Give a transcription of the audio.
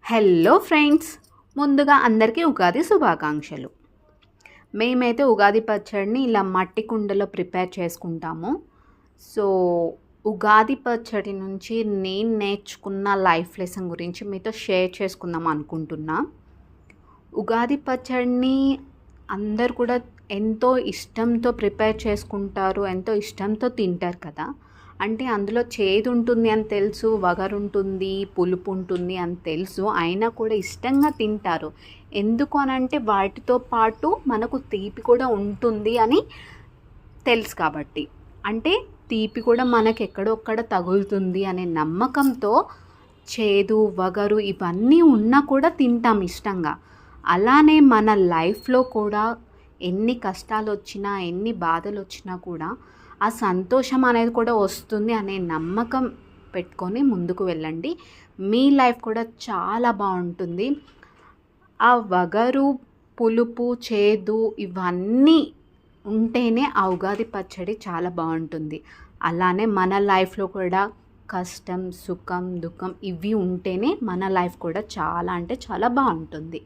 Hello friends, ముందుగా అందరికీ ఉగాది శుభాకాంక్షలు. మేమైతే ఉగాది పచ్చడిని ఇలా మట్టి కుండలో ప్రిపేర్ చేసుకుంటాము. సో ఉగాది పచ్చడి నుంచి నేను నేర్చుకున్న లైఫ్ లెసన్ గురించి మీతో షేర్ చేసుకుందాం అనుకుంటున్నా. ఉగాది పచ్చడిని అందరు కూడా ఎంతో ఇష్టంతో ప్రిపేర్ చేసుకుంటారు, ఎంతో ఇష్టంతో తింటారు కదా. అంటే అందులో చేదు ఉంటుంది అని తెలుసు, వగరు ఉంటుంది, పులుపు ఉంటుంది అని తెలుసు, అయినా కూడా ఇష్టంగా తింటారు. ఎందుకు అనంటే వాటితో పాటు మనకు తీపి కూడా ఉంటుంది అని తెలుసు కాబట్టి. అంటే తీపి కూడా మనకు ఎక్కడొక్కడ తగులుతుంది అనే నమ్మకంతో చేదు, వగరు ఇవన్నీ ఉన్నా కూడా తింటాం ఇష్టంగా. అలానే మన లైఫ్లో కూడా ఎన్ని కష్టాలు వచ్చినా, ఎన్ని బాధలు వచ్చినా కూడా ఆ సంతోషం అనేది కూడా వస్తుంది అనే నమ్మకం పెట్టుకొని ముందుకు వెళ్ళండి. మీ లైఫ్ కూడా చాలా బాగుంటుంది. ఆ వగరు, పులుపు, చేదు ఇవన్నీ ఉంటేనే ఆ ఉగాది పచ్చడి చాలా బాగుంటుంది. అలానే మన లైఫ్లో కూడా కష్టం, సుఖం, దుఃఖం ఇవి ఉంటేనే మన లైఫ్ కూడా చాలా అంటే చాలా బాగుంటుంది.